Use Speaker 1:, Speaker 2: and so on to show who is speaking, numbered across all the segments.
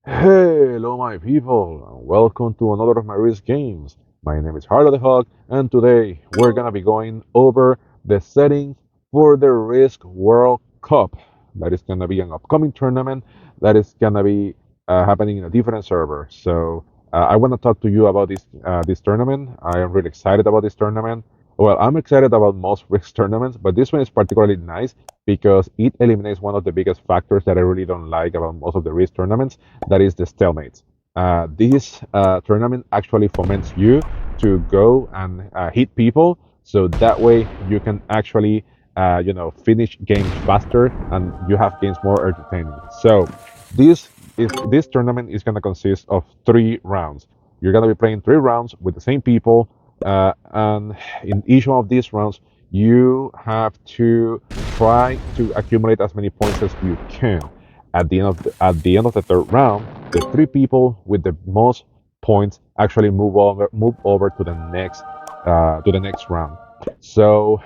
Speaker 1: Hello, my people, and welcome to another of my Risk games. My name is Harlow, and today we're gonna be going over the settings for the Risk World Cup. That is gonna be an upcoming tournament that is gonna be happening in a different server. I want to talk to you about this tournament. I am really excited about this tournament. Well, I'm excited about most Risk tournaments, but this one is particularly nice because it eliminates one of the biggest factors that I really don't like about most of the Risk tournaments, that is the stalemates. This tournament actually foments you to go and hit people, so that way you can actually, finish games faster and you have games more entertaining. So this this tournament is going to consist of 3 rounds. You're going to be playing 3 rounds with the same people, and in each one of these rounds, you have to try to accumulate as many points as you can. At the end of the third round, the 3 people with the most points actually move over to the next round. So,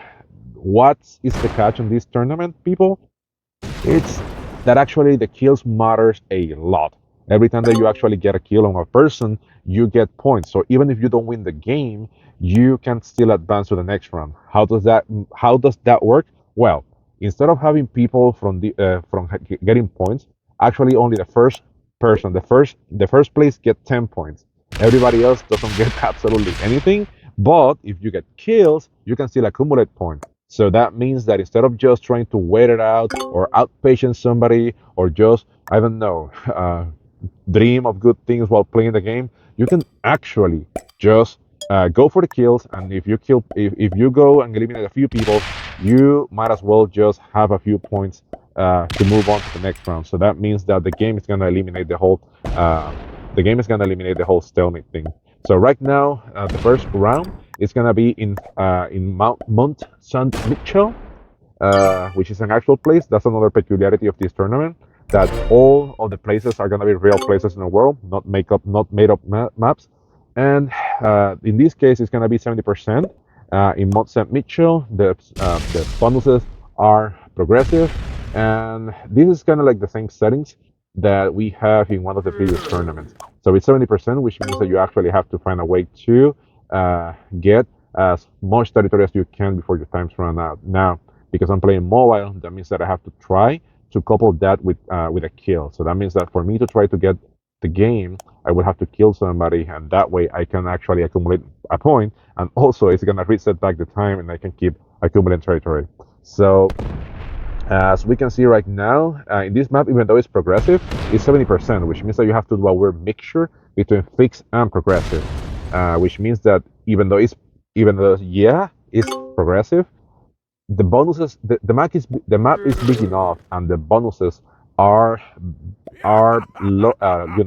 Speaker 1: what is the catch on this tournament, people? It's that actually the kills matters a lot. Every time that you actually get a kill on a person, you get points. So even if you don't win the game, you can still advance to the next round. How does that work? Well, instead of having people getting points, actually only the first person, the first place get 10 points. Everybody else doesn't get absolutely anything. But if you get kills, you can still accumulate points. So that means that instead of just trying to wait it out or outpatient somebody or just, I don't know, dream of good things while playing the game, you can actually just go for the kills. And if you go and eliminate a few people, you might as well just have a few points to move on to the next round. So that means that the game is gonna eliminate the whole stalemate thing. So right now, the first round is gonna be in Mont Saint-Mitchel, which is an actual place. That's another peculiarity of this tournament. That all of the places are gonna be real places in the world, not made up maps. And in this case, it's gonna be 70%. In Mont Saint-Mitchell, the bonuses are progressive, and this is kind of like the same settings that we have in one of the previous tournaments. So it's 70%, which means that you actually have to find a way to get as much territory as you can before your times run out. Now, because I'm playing mobile, that means that I have to try to couple that with a kill. So that means that for me to try to get the game, I would have to kill somebody, and that way I can actually accumulate a point, and also it's gonna reset back the time, and I can keep accumulating territory. So as we can see right now, in this map, even though it's progressive, it's 70%, which means that you have to do a weird mixture between fixed and progressive, which means that even though yeah, it's progressive, the bonuses the map is big enough, and the bonuses are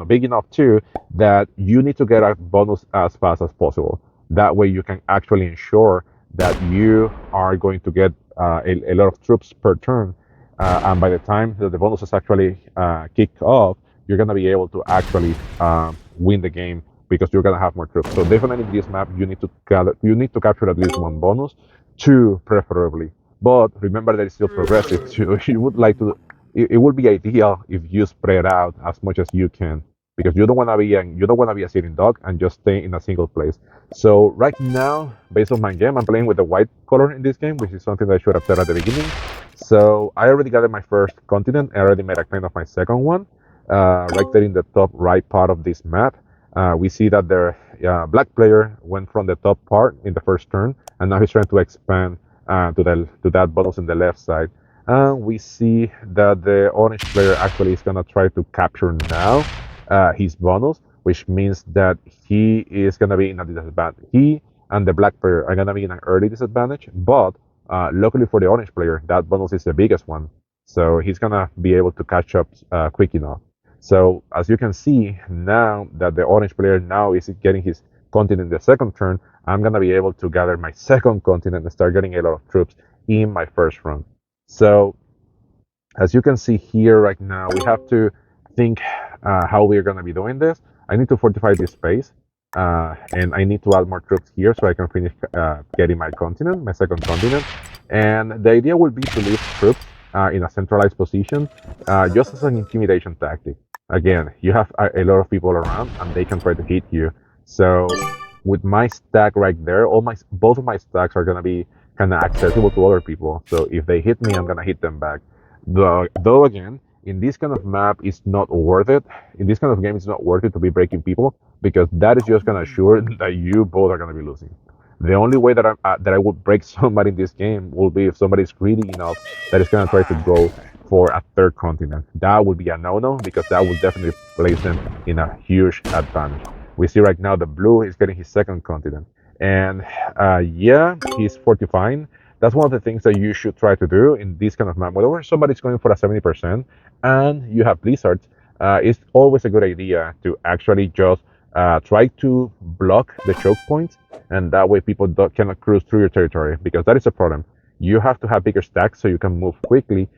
Speaker 1: big enough too, that you need to get a bonus as fast as possible. That way you can actually ensure that you are going to get a lot of troops per turn, and by the time that the bonuses actually kick off, you're going to be able to actually win the game because you're going to have more troops. So definitely in this map, you need to capture at least one bonus, two preferably. But remember that it's still progressive too. You would like to. It would be ideal if you spread out as much as you can, because you don't want to be a sitting dog and just stay in a single place. So right now, based on my game, I'm playing with the white color in this game, which is something that I should have said at the beginning. So I already got my first continent. I already made a claim of my second one, right there in the top right part of this map. We see that the black player went from the top part in the first turn, and now he's trying to expand to that bonus in the left side. And we see that the orange player actually is gonna try to capture now his bonus, which means that he is gonna be in a disadvantage. He and the black player are gonna be in an early disadvantage, but luckily for the orange player, that bonus is the biggest one, so he's gonna be able to catch up quick enough. So as you can see now that the orange player now is getting his continent in the second turn, I'm gonna be able to gather my second continent and start getting a lot of troops in my first run. So as you can see here right now, we have to think how we're going to be doing this. I need to fortify this space, and I need to add more troops here so I can finish getting my second continent. And the idea will be to leave troops in a centralized position, just as an intimidation tactic. again, you have a lot of people around and they can try to hit you. So with my stack right there, all my both of my stacks are gonna be kind of accessible to other people. So if they hit me, I'm gonna hit them back. Though again, in this kind of map, it's not worth it. In this kind of game, it's not worth it to be breaking people because that is just gonna assure that you both are gonna be losing. The only way that I would break somebody in this game will be if somebody's greedy enough that is gonna try to go for a third continent. That would be a no-no because that would definitely place them in a huge advantage. We see right now the blue is getting his second continent, and yeah, he's fortifying. That's one of the things that you should try to do in this kind of map. Whenever somebody's going for a 70% and you have blizzards, it's always a good idea to actually just try to block the choke points, and that way people cannot cruise through your territory because that is a problem. You have to have bigger stacks so you can move quickly,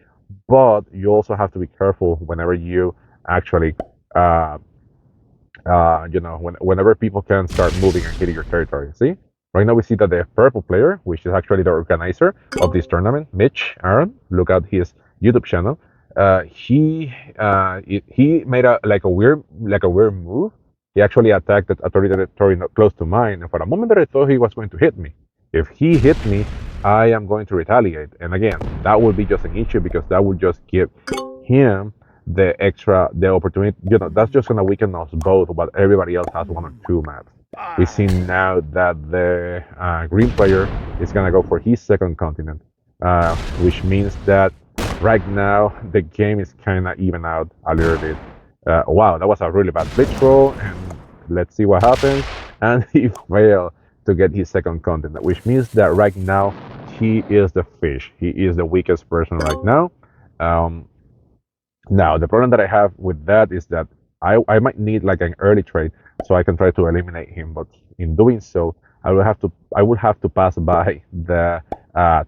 Speaker 1: but you also have to be careful whenever you actually uh, whenever people can start moving and hitting your territory. See, right now we see that the purple player, which is actually the organizer of this tournament, Mitch Aaron, look at his YouTube channel. He made a weird move. He actually attacked a territory not close to mine, and for a moment there I thought he was going to hit me. If he hit me, I am going to retaliate, and again, that would be just an issue because that would just give him the opportunity. That's just gonna weaken us both, but everybody else has one or two maps. We see now that the green player is gonna go for his second continent, which means that right now the game is kind of even out a little bit. Wow, that was a really bad blitz roll, and let's see what happens. And he failed to get his second continent, which means that right now he is the fish. He is the weakest person right now. Um, Now, the problem that I have with that is that I might need like an early trade so I can try to eliminate him. But in doing so, I will have to pass by the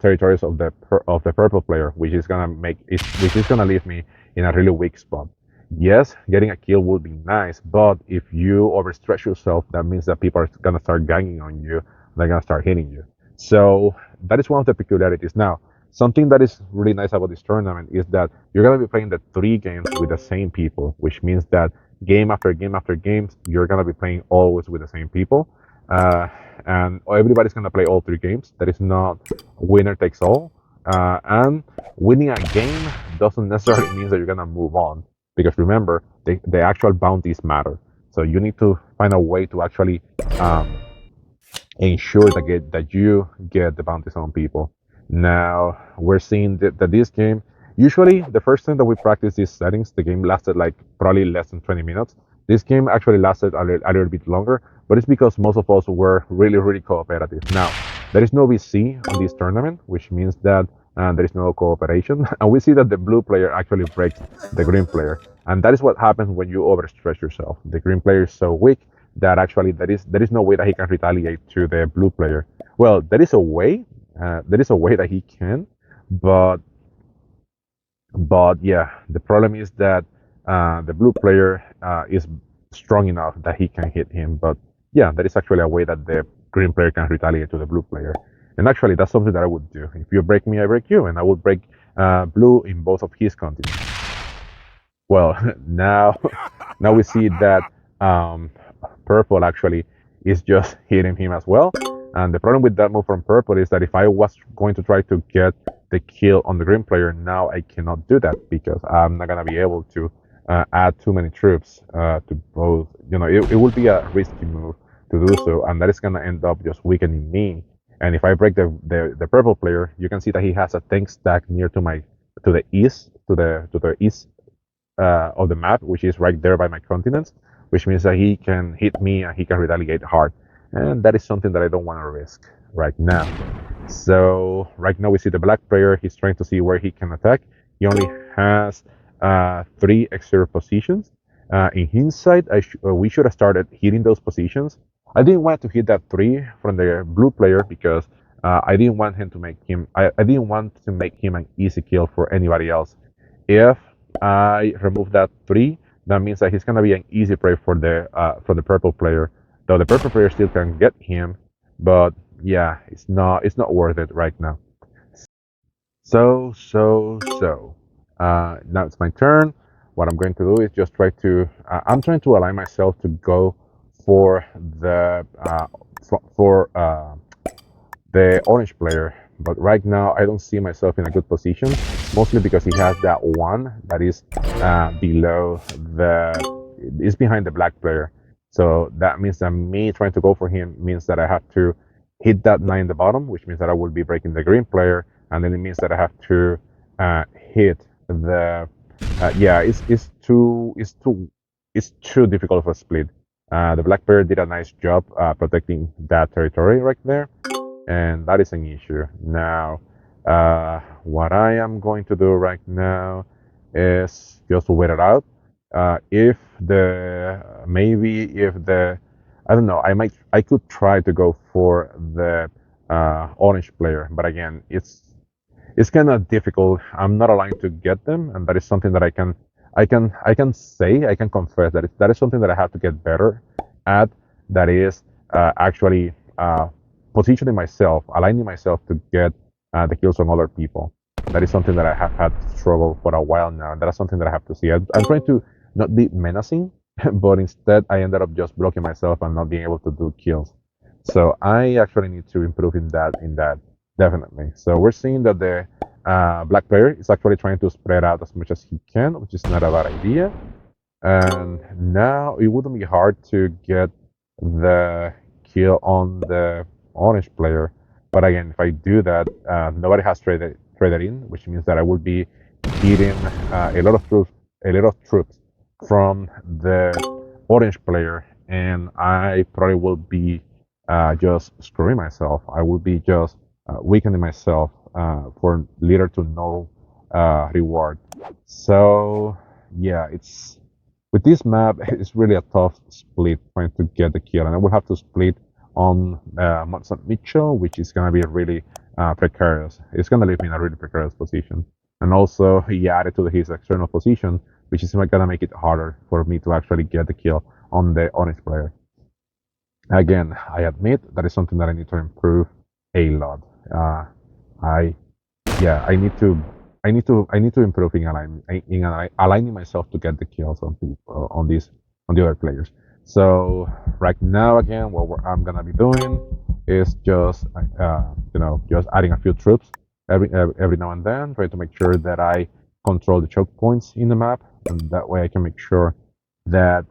Speaker 1: territories of the purple player, which is gonna leave me in a really weak spot. Yes, getting a kill would be nice, but if you overstretch yourself, that means that people are gonna start ganging on you. They're gonna start hitting you. So that is one of the peculiarities. Now, something that is really nice about this tournament is that you're going to be playing the three games with the same people, which means that game after game after game, you're going to be playing always with the same people. And everybody's going to play all three games. That is not winner takes all. And winning a game doesn't necessarily mean that you're going to move on. Because remember, the actual bounties matter. So you need to find a way to actually um, ensure that you get the bounties on people. Now we're seeing that this game, usually the first time that we practice these settings, the game lasted like probably less than 20 minutes. This game actually lasted a little bit longer, but it's because most of us were really, really cooperative. Now, there is no VC on this tournament, which means that there is no cooperation. And we see that the blue player actually breaks the green player. And that is what happens when you overstretch yourself. The green player is so weak that actually there is no way that he can retaliate to the blue player. Well, there is a way that he can, but yeah, the problem is that the blue player is strong enough that he can hit him. But yeah, there is actually a way that the green player can retaliate to the blue player. And actually, that's something that I would do. If you break me, I break you, and I would break blue in both of his continents. Well, now now we see that um, purple actually is just hitting him as well. And the problem with that move from purple is that if I was going to try to get the kill on the green player, now I cannot do that because I'm not gonna be able to add too many troops to both. It would be a risky move to do so, and that is gonna end up just weakening me. And if I break the purple player, you can see that he has a tank stack near to the east of the map, which is right there by my continents, which means that he can hit me and he can retaliate hard. And that is something that I don't want to risk right now. So right now we see the black player, he's trying to see where he can attack. He only has three exterior positions. In hindsight, we should have started hitting those positions. I didn't want to hit that three from the blue player because I didn't want him to make him. I didn't want to make him an easy kill for anybody else. If I remove that three, that means that he's gonna be an easy prey for the purple player. Though the purple player still can get him, but yeah, it's not worth it right now. So. Now it's my turn. what I'm going to do is just try to. I'm trying to align myself to go for the orange player. But right now, I don't see myself in a good position, mostly because he has that one that is below is behind the black player. So that means that me trying to go for him means that I have to hit that nine in the bottom, which means that I will be breaking the green player, and then it means that I have to hit the. Yeah, it's too difficult of a split. The black player did a nice job protecting that territory right there, and that is an issue. Now, what I am going to do right now is just wait it out. If the maybe if the I don't know, I could try to go for the orange player, but again, it's kind of difficult. I'm not aligned to get them, and that is something that I can confess that that is something that I have to get better at. That is actually positioning myself, aligning myself to get the kills on other people. That is something that I have had to struggle for a while now. And that is something that I have to see. I'm trying to not be menacing, but instead I ended up just blocking myself and not being able to do kills. So I actually need to improve in that definitely. So we're seeing that the black player is actually trying to spread out as much as he can, which is not a bad idea. And now it wouldn't be hard to get the kill on the orange player. But again, if I do that, nobody has traded in, which means that I will be eating a lot of troops from the orange player, and I probably will be just screwing myself. I will be just weakening myself for little to no reward. So yeah, it's with this map, it's really a tough split trying to get the kill, and I will have to split on Mont Saint-Mitchel, which is going to be really precarious. It's going to leave me in a really precarious position. And also, he added to his external position, which is going to make it harder for me to actually get the kill on the orange player. Again, I admit that is something that I need to improve a lot. I yeah, I need to improve in aligning myself to get the kills on people on the other players. So right now, again, I'm gonna be doing is just just adding a few troops every now and then, trying to make sure that I control the choke points in the map, and that way I can make sure that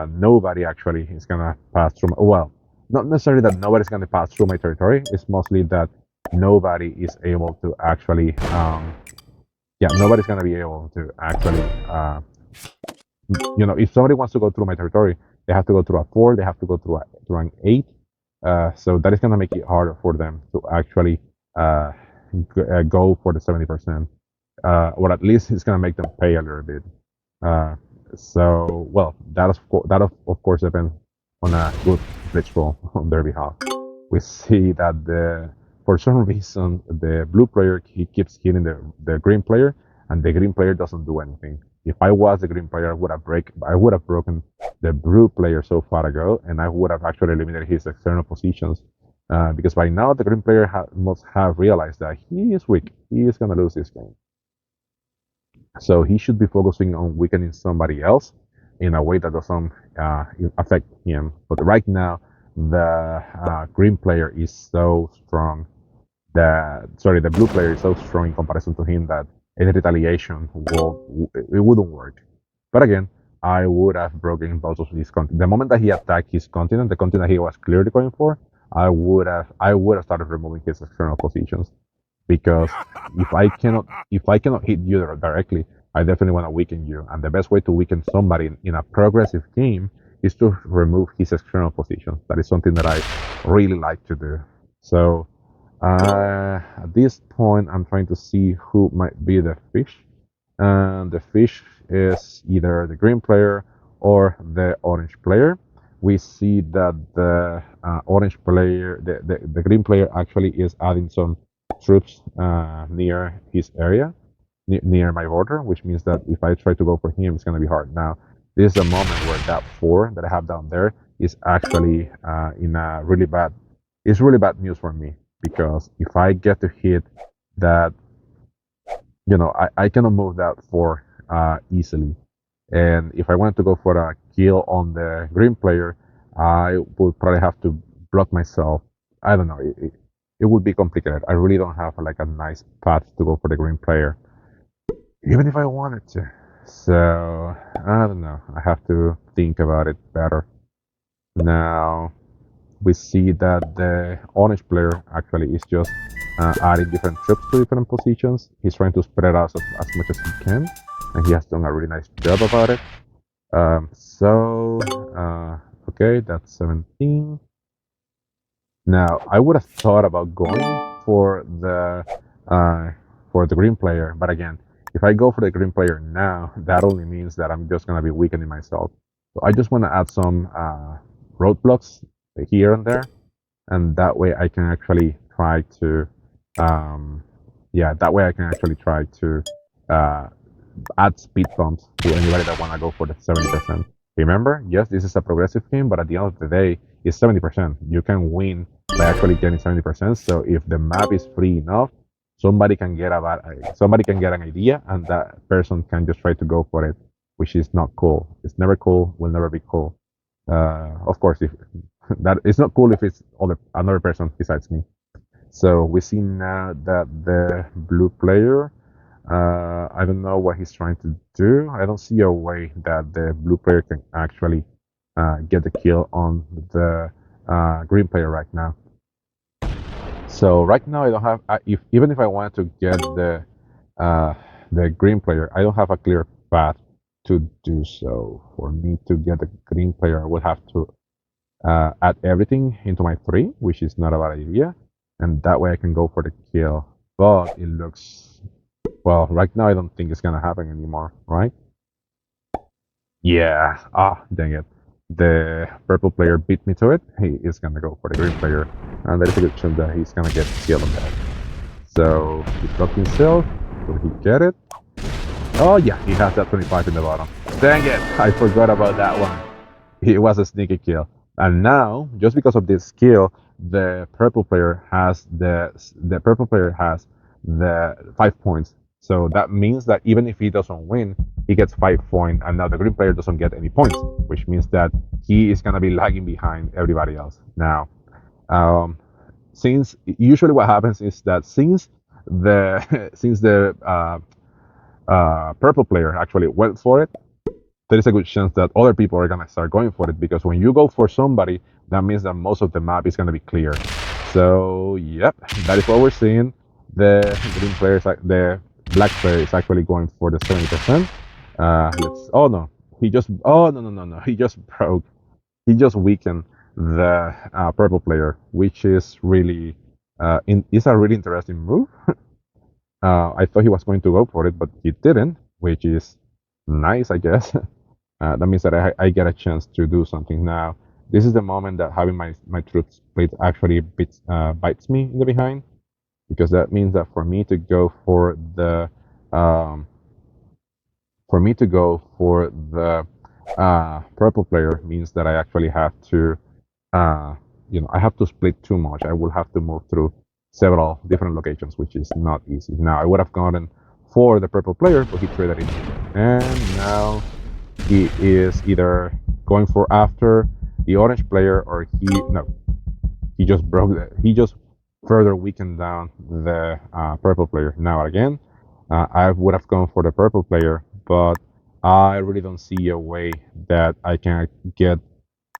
Speaker 1: nobody actually is gonna pass through. Well, not necessarily that nobody's gonna pass through my territory. It's mostly that nobody is able to actually nobody's gonna be able to actually if somebody wants to go through my territory, they have to go through a 4, they have to go through an 8. So that is gonna make it harder for them to actually go for the 70%. Or at least it's gonna make them pay a little bit. So well, of course depends on a good Blitz roll on their behalf. We see that for some reason the blue player he keeps hitting the green player, and the green player doesn't do anything. If I was the green player, I would have broken the blue player so far ago, and I would have actually eliminated his external positions. Because by now the green player must have realized that he is weak. He is gonna lose this game. So he should be focusing on weakening somebody else in a way that doesn't affect him. But right now, the green player is so strong the blue player is so strong in comparison to him that any retaliation it wouldn't work. But again, I would have broken both of his continent. The moment that he attacked his continent, the continent he was clearly going for, I would have started removing his external positions. Because if I cannot hit you directly, I definitely want to weaken you. And the best way to weaken somebody in a progressive game is to remove his external position. That is something that I really like to do. So at this point, I'm trying to see who might be the fish. And the fish is either the green player or the orange player. We see that the orange player, the green player actually is adding some troops near his area, near my border, which means that if I try to go for him, it's going to be hard. Now, this is a moment where that 4 that I have down there is actually in a really bad, it's really bad news for me, because if I get to hit that, I cannot move that 4 easily. And if I want to go for a kill on the green player, I would probably have to block myself. I don't know. It would be complicated. I really don't have like a nice path to go for the green player, even if I wanted to. So I don't know. I have to think about it better. Now we see that the orange player actually is just adding different troops to different positions. He's trying to spread out as much as he can, and he has done a really nice job about it. Okay, that's 17. Now, I would have thought about going uh, for the green player, but again, if I go for the green player now, that only means that I'm just gonna be weakening myself. So I just want to add some roadblocks here and there, and that way I can actually try to, um, yeah, that way I can actually try to uh, add speed bumps to anybody that want to go for the 70%. Remember, yes, this is a progressive game, but at the end of the day, it's 70%. You can win by actually getting 70%. So if the map is free enough, somebody can get an idea, and that person can just try to go for it, which is not cool. It's never cool. Will never be cool. Of course, if that it's not cool if it's another person besides me. So we see now that the blue player, I don't know what he's trying to do. I don't see a way that the blue player can actually get the kill on the green player right now. So right now I don't have, if even if I wanted to get uh, the green player, I don't have a clear path to do so. For me to get the green player, I would have to add everything into my 3, which is not a bad idea, and that way I can go for the kill. But it looks, well, right now I don't think it's gonna happen anymore, right? Yeah. Ah, dang it. The purple player beat me to it. He is gonna go for the green player, and there's a good chance that he's gonna get killed on that. So he blocked himself. Will he get it? Oh yeah, he has that 25 in the bottom. Dang it! I forgot about that one. It was a sneaky kill. And now, just because of this skill, the purple player has the 5 points. So that means that even if he doesn't win, he gets 5 points, and now the green player doesn't get any points, which means that he is gonna be lagging behind everybody else. Now, um, since usually what happens is that the since the purple player actually went for it, there is a good chance that other people are gonna start going for it, because when you go for somebody, that means that most of the map is gonna be clear. So yep, that is what we're seeing. The green player, the black player is actually going for the 70%. Oh no, no, he just broke. He just weakened the purple player, which is really is a really interesting move. I thought he was going to go for it, but he didn't, which is nice, I guess. That means that I get a chance to do something now. This is the moment that having my truth split actually bites me in the behind, because that means that um, for me to go for the purple player means that I actually have to, I have to split too much. I will have to move through several different locations, which is not easy. Now I would have gone for the purple player, but he traded it, and now he is either going for after the orange player, or he just he just further weakened down the purple player. Now again, I would have gone for the purple player, but I really don't see a way that I can get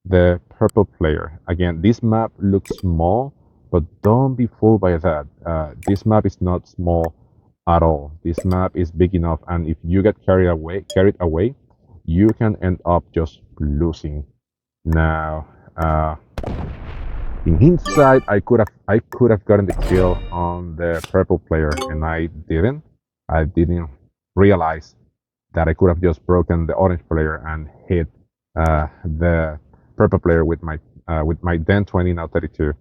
Speaker 1: the purple player. Again, this map looks small, but don't be fooled by that. This map is not small at all. This map is big enough, and if you get carried away, you can end up just losing. Now, in hindsight, I could have gotten the kill on the purple player, and I didn't. I didn't realize that I could have just broken the orange player and hit the purple player with my then 20, now 32,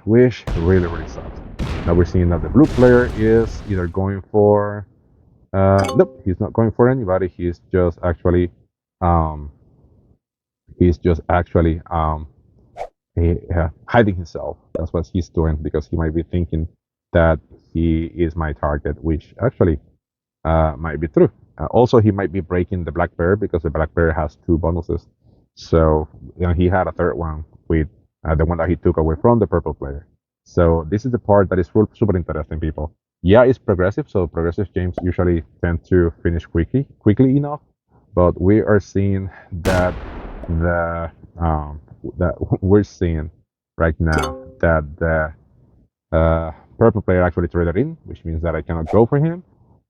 Speaker 1: which really sucks. Now we're seeing that the blue player is either going for nope, he's not going for anybody. Um, he's just actually hiding himself. That's what he's doing, because he might be thinking that he is my target, which actually might be true. Also, he might be breaking the black bear because the black bear has two bonuses. So he had a third one with the one that he took away from the purple player. So this is the part that is super interesting, people. Yeah, it's progressive, so progressive games usually tend to finish quickly enough. But we are seeing that the that we're seeing right now that the purple player actually traded in, which means that I cannot go for him.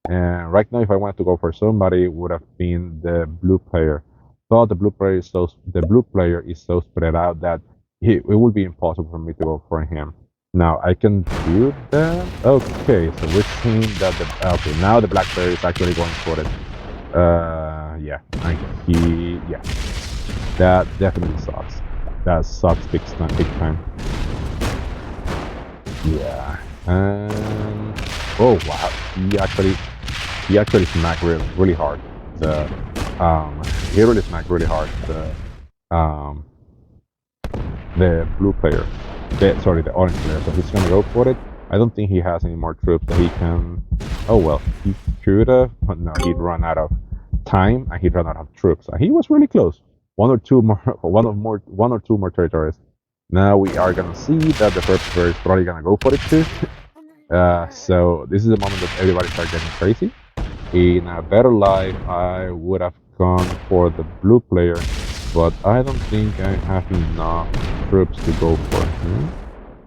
Speaker 1: And right now, if I wanted to go for somebody, it would have been the blue player. But the blue player is so spread out that it would be impossible for me to go for him. Now I can do that. Okay, so we're seeing that okay, now the black player is actually going for it. Yeah, and yeah, that definitely sucks. That sucks big time. Yeah, and oh wow, he actually smacked really hard. The he really smacked really hard the blue player. Sorry, the orange player. So he's gonna go for it. I don't think he has any more troops that he can. Oh well, he could have, but no, he'd run out of time and he'd run out of troops. And he was really close. One or two more territories. Now we are gonna see that the first player is probably gonna go for it too. So this is the moment that everybody starts getting crazy. In a better life, I would have gone for the blue player, but I don't think I have enough troops to go for him.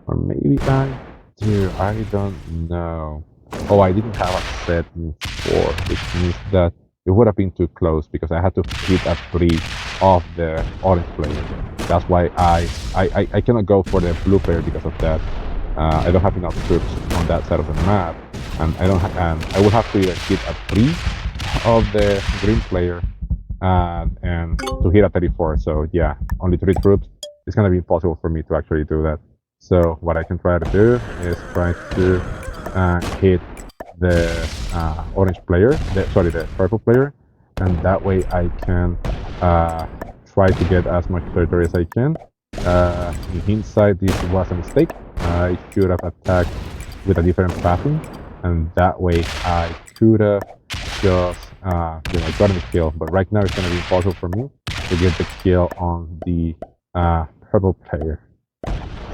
Speaker 1: Or maybe I do, I don't know. Oh, I didn't have a set in 4, which means that it would have been too close because I had to hit a 3 of the orange player. That's why I cannot go for the blue player because of that. I don't have enough troops on that side of the map, and I will have to either hit a 3 of the green player and to hit a 34. So yeah, only 3 troops. It's gonna be impossible for me to actually do that. So what I can try to do is try to hit the orange player, the purple player, and that way I can try to get as much territory as I can. In hindsight, this was a mistake. I should have attacked with a different pathing, and that way I could have just gotten the kill. But right now it's going to be impossible for me to get the kill on the purple player.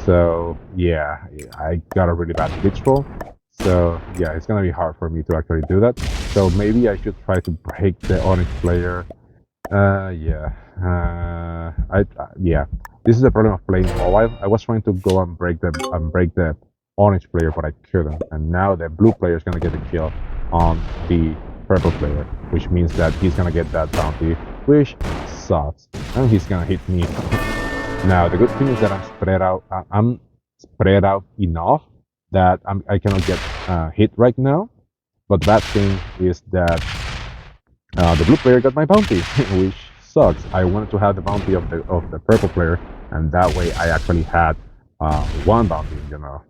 Speaker 1: So yeah, I got a really bad Blitz roll. So yeah, it's going to be hard for me to actually do that. So maybe I should try to break the orange player. Yeah. Yeah. This is the problem of playing mobile. I was trying to go and break the orange player, but I couldn't. And now the blue player is gonna get the kill on the purple player, which means that he's gonna get that bounty, which sucks, and he's gonna hit me. Now the good thing is that I'm spread out. I'm spread out enough that I cannot get hit right now. But the bad thing is that the blue player got my bounty, which sucks. I wanted to have the bounty of the purple player, and that way I actually had one bounty,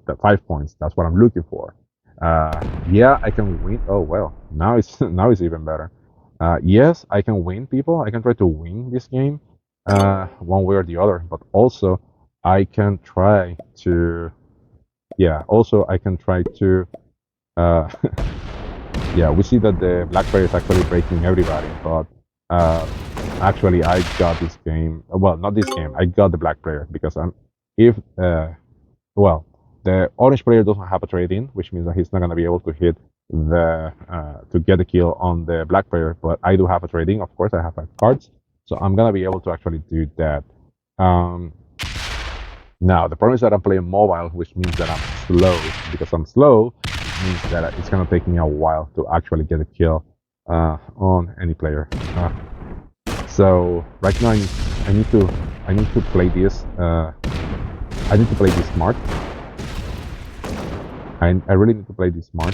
Speaker 1: the 5 points. That's what I'm looking for. Yeah, I can win. Oh well, now it's even better. Yes, I can win, people. I can try to win this game one way or the other, but also I can try to. Yeah, also I can try to. Yeah, we see that the black player is actually breaking everybody, but actually I got this game. Well, not this game. I got the black player because well, the orange player doesn't have a trade-in, which means that he's not gonna be able to hit to get the kill on the black player. But I do have a trade-in. Of course, I have 5 cards, so I'm gonna be able to actually do that. Now the problem is that I'm playing mobile, which means that I'm slow. Because I'm slow, it means that it's gonna take me a while to actually get a kill on any player. So right now I need to play this. I need to play this smart. I really need to play this smart.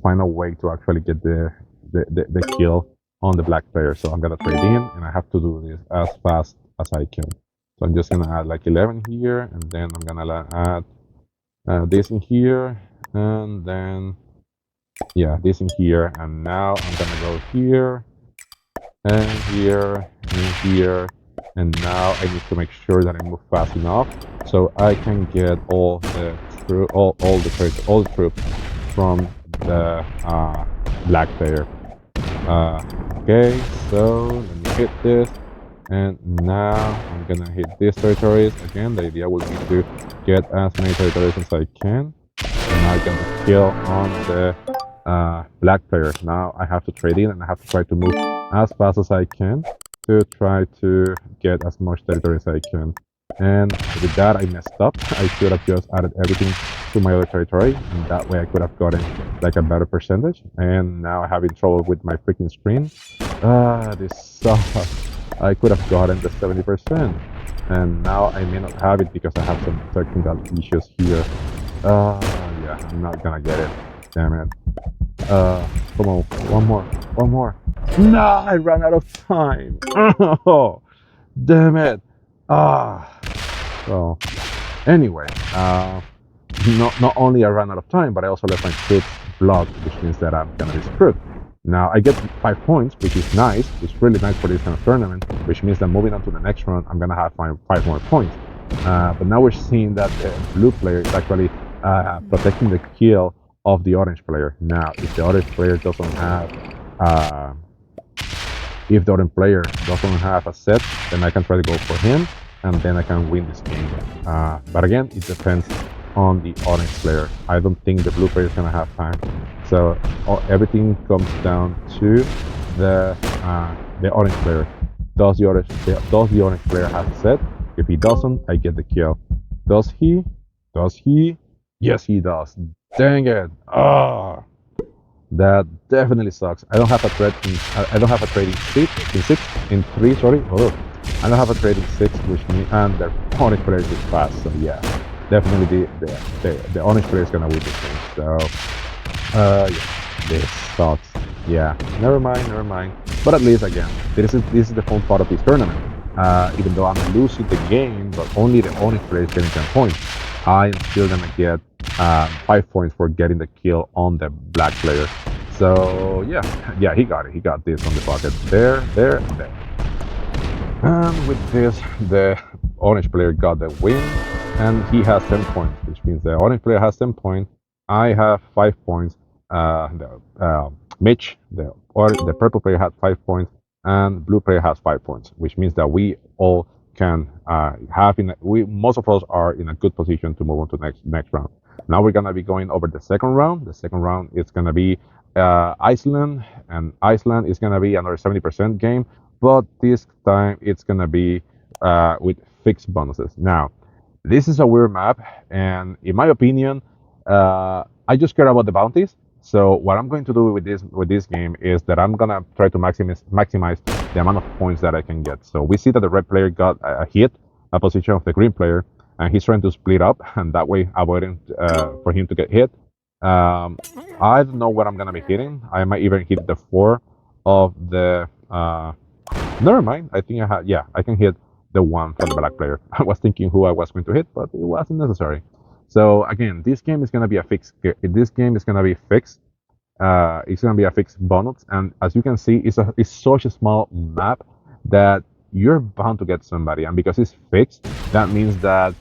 Speaker 1: Find a way to actually get the kill on the black player. So I'm gonna trade in, and I have to do this as fast as I can. So I'm just gonna add like 11 here, and then I'm gonna add this in here, and then yeah, this in here, and now I'm gonna go here, and here, and here, and now I need to make sure that I move fast enough so I can get all the troops from the black player. Okay, so let me hit this, and now I'm gonna hit these territories again. The idea will be to get as many territories as I can, and now I get the kill on the black player. Now I have to trade in, and I have to try to move as fast as I can to try to get as much territory as I can. And with that, I messed up. I should have just added everything to my other territory, and that way I could have gotten like a better percentage. And now I'm having trouble with my freaking screen. This sucks. I could have gotten the 70%, and now I may not have it because I have some technical issues here. Yeah, I'm not gonna get it. Damn it. Come on, one more. No, I ran out of time. Oh, damn it. Ah, well, anyway, not only I ran out of time, but I also left my troops blocked, which means that I'm gonna be screwed. Now I get 5 points, which is nice. It's really nice for this kind of tournament, which means that moving on to the next round, I'm gonna have five more points. But now we're seeing that the blue player is actually protecting the kill of the orange player. Now, if the orange player doesn't have if the orange player doesn't have a set, then I can try to go for him, and then I can win this game. But again, it depends on the orange player. I don't think the blue player is gonna have time. So everything comes down to the orange player. Does the orange player have a set? If he doesn't, I get the kill. Does he? Does he? Yes, he does. Dang it! Ah. That definitely sucks. I don't have a trade in. I don't have a trade in 3. Sorry. Oh, I don't have a trade in 6, which means and the orange player is fast. So yeah, definitely the orange player is gonna win this game. So yeah, this sucks. Yeah, never mind. But at least again, this is the fun part of this tournament. Even though I'm losing the game, but only the orange player is getting 10 points, I am still gonna get 5 points for getting the kill on the black player. So yeah, he got it. He got this on the bucket. There. And with this, the orange player got the win, and he has 10 points, which means the orange player has 10 points. I have 5 points. Mitch, the purple player had 5 points, and blue player has 5 points, which means that we all can most of us are in a good position to move on to next round. Now we're gonna be going over the second round. The second round is gonna be Iceland, and Iceland is gonna be another 70% game, but this time it's gonna be with fixed bonuses. Now, this is a weird map, and in my opinion, I just care about the bounties. So what I'm going to do with this game is that I'm gonna try to maximize the amount of points that I can get. So we see that the red player got a hit, a position of the green player, and he's trying to split up, and that way avoiding for him to get hit. I don't know what I'm gonna be hitting. I might even hit the 4 of the. Never mind. I think I can hit the 1 from the black player. I was thinking who I was going to hit, but it wasn't necessary. So again, this game is gonna be a fixed. This game is gonna be fixed. It's gonna be a fixed bonus, and as you can see, it's such a small map that you're bound to get somebody, and because it's fixed, that means that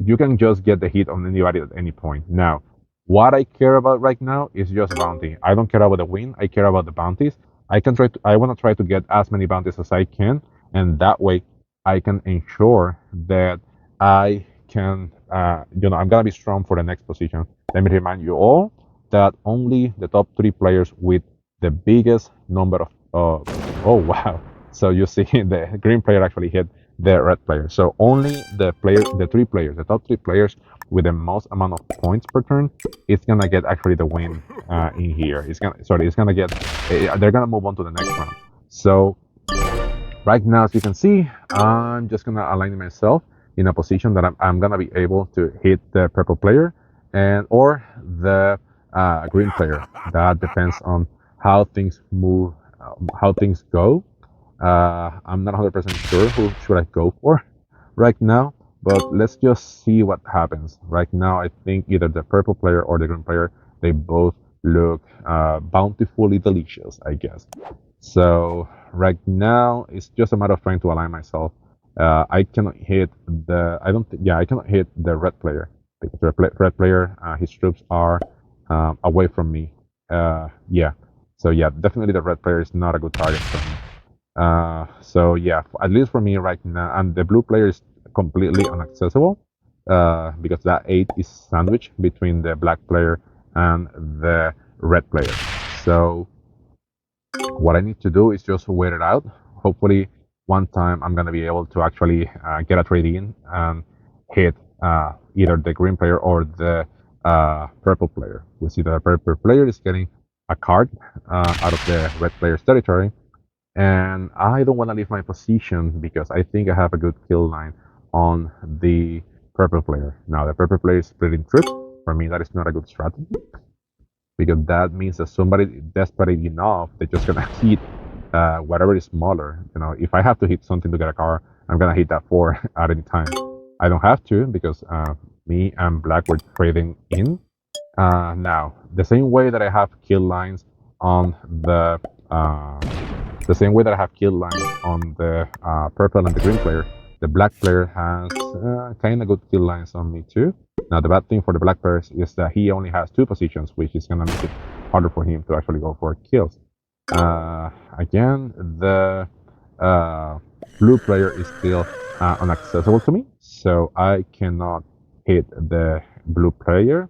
Speaker 1: you can just get the hit on anybody at any point. Now, what I care about right now is just bounty. I don't care about the win. I care about the bounties. I want to try to get as many bounties as I can, and that way I can ensure that I can, I'm gonna be strong for the next position. Let me remind you all that only the top 3 players with the biggest number of, oh wow. So you see the green player actually hit the red player. So only the top 3 players with the most amount of points per turn, it's gonna get actually the win in here. They're gonna move on to the next round. So right now, as you can see, I'm just gonna align myself in a position that I'm gonna be able to hit the purple player or the green player. That depends on how things move, how things go. I'm not 100% sure who should I go for right now, but let's just see what happens. Right now, I think either the purple player or the green player, they both look bountifully delicious, I guess. So right now, it's just a matter of trying to align myself. I cannot hit I cannot hit the red player because the red player, his troops are away from me. Yeah. So yeah, definitely the red player is not a good target for me. So yeah, at least for me right now, and the blue player is completely inaccessible because that 8 is sandwiched between the black player and the red player. So what I need to do is just wait it out. Hopefully, one time I'm gonna be able to actually get a trade in and hit either the green player or the purple player. We see that the purple player is getting a card out of the red player's territory, and I don't want to leave my position because I think I have a good kill line on the purple player. Now, the purple player is splitting troops. For me, that is not a good strategy because that means that somebody desperate enough, they're just gonna hit whatever is smaller. You know, if I have to hit something to get a car, I'm gonna hit that four at any time. I don't have to because me and Black were trading in. Now, the same way that I have kill lines on uh, the same way that I have kill lines on the purple and the green player, the black player has kind of good kill lines on me too. Now, the bad thing for the black player is that he only has two positions, which is going to make it harder for him to actually go for kills. Again, the uh, blue player is still inaccessible to me, so I cannot hit the blue player.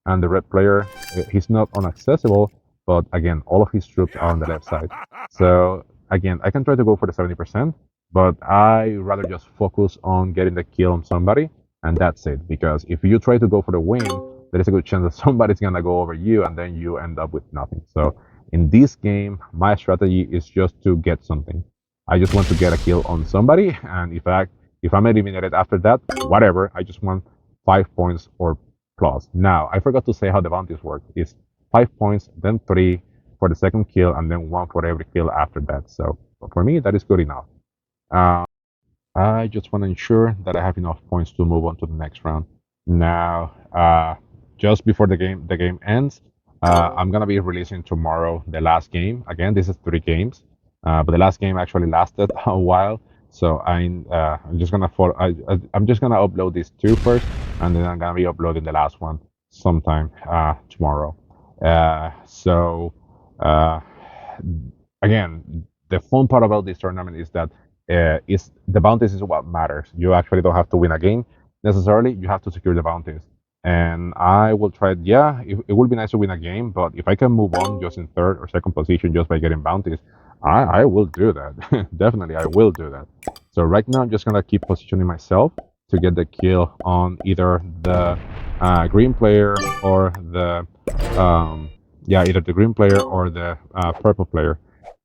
Speaker 1: And the red player, he's not inaccessible, but again, all of his troops are on the left side. So again, I can try to go for the 70%, but I rather just focus on getting the kill on somebody, and that's it. Because if you try to go for the win, there is a good chance that somebody's gonna go over you, and then you end up with nothing. So in this game, my strategy is just to get something. I just want to get a kill on somebody, and if I'm eliminated after that, whatever. I just want 5 points or plus. Now, I forgot to say how the bounties work. It's 5 points, then three for the second kill, and then one for every kill after that. So for me, that is good enough. Uh, I just want to ensure that I have enough points to move on to the next round. Now, just before the game ends, I'm gonna be releasing tomorrow the last game. Again, this is 3 games, but the last game actually lasted a while. So I'm just gonna follow. I'm just gonna upload these two first, and then I'm gonna be uploading the last one sometime tomorrow. So uh, again, the fun part about this tournament is that is the bounties is what matters. You actually don't have to win a game necessarily. You have to secure the bounties. And I will try. Yeah, it would be nice to win a game, but if I can move on just in third or second position just by getting bounties, I will do that. Definitely, I will do that. So right now, I'm just gonna keep positioning myself to get the kill on either the green player or the either the green player or the purple player.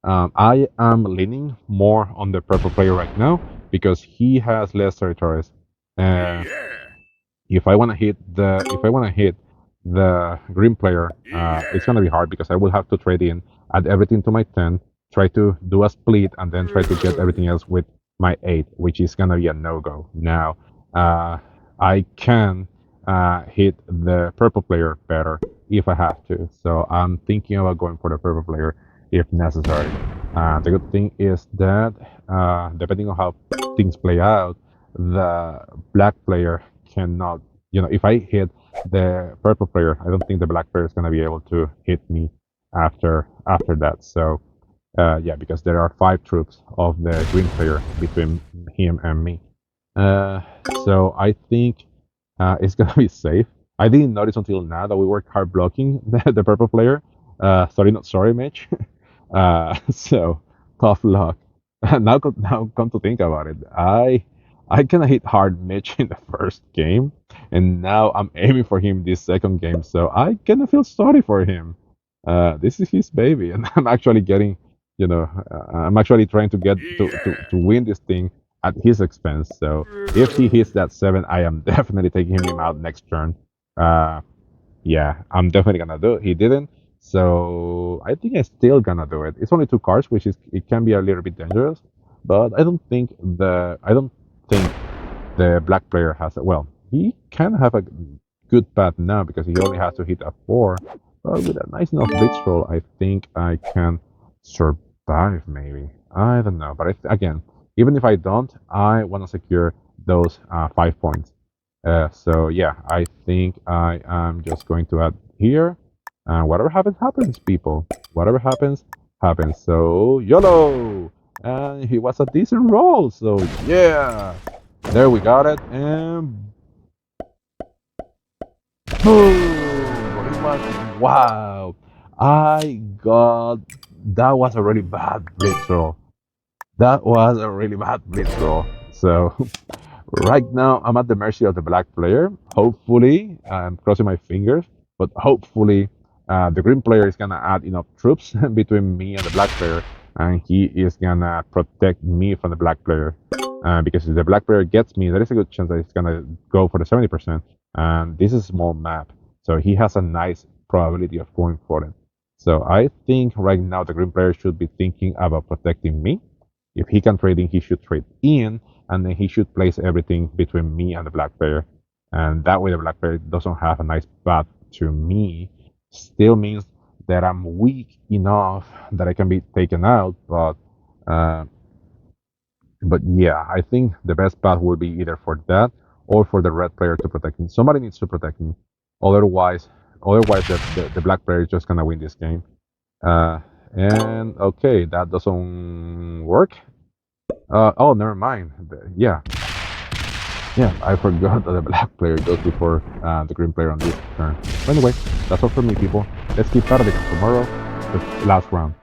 Speaker 1: I am leaning more on the purple player right now because he has less territories. Uh, if I want to hit the green player, it's gonna be hard because I will have to trade in, add everything to my 10, try to do a split, and then try to get everything else with my 8, which is gonna be a no-go. Now, I can hit the purple player better if I have to. So I'm thinking about going for the purple player if necessary. The good thing is that depending on how things play out, the black player cannot, if I hit the purple player, I don't think the black player is going to be able to hit me after that. So yeah, because there are 5 troops of the green player between him and me. Uh, so I think it's gonna be safe. I didn't notice until now that we were hard blocking the purple player. Sorry, not sorry, Mitch. So tough luck. Now come to think about it, I kind of hit hard Mitch in the first game, and now I'm aiming for him this second game. So I kind of feel sorry for him. This is his baby, and I'm actually getting, I'm actually trying to get to win this thing at his expense. So if he hits that 7, I am definitely taking him out next turn. Uh, yeah, I'm definitely gonna do it. He didn't, so I think I'm still gonna do it. It's only 2 cards, which is it can be a little bit dangerous, but I don't think the black player has well. He can have a good path now because he only has to hit a 4. But with a nice enough blitz roll, I think I can survive. Maybe I don't know, but again, even if I don't, I want to secure those 5 points. So yeah, I think I am just going to add here. And whatever happens, happens, people. Whatever happens, happens. So, YOLO! And he was a decent roll. So, yeah. There we got it. And boom! It was wow. I got that was a really bad blitz roll. That was a really bad blitz roll. So right now I'm at the mercy of the black player. Hopefully, I'm crossing my fingers, but hopefully the green player is gonna add enough troops between me and the black player, and he is gonna protect me from the black player. Because if the black player gets me, there is a good chance that he's gonna go for the 70%. And this is a small map, so he has a nice probability of going for it. So I think right now the green player should be thinking about protecting me. If he can trade in, he should trade in, and then he should place everything between me and the black player. And that way the black player doesn't have a nice path to me. Still means that I'm weak enough that I can be taken out, uh, but yeah, I think the best path would be either for that or for the red player to protect me. Somebody needs to protect me. Otherwise, otherwise the black player is just gonna win this game. Uh, and okay, that doesn't work. Oh, never mind. Yeah, yeah, I forgot that the black player goes before the green player on this turn. But anyway, that's all for me, people. Let's keep at it again tomorrow, the last round.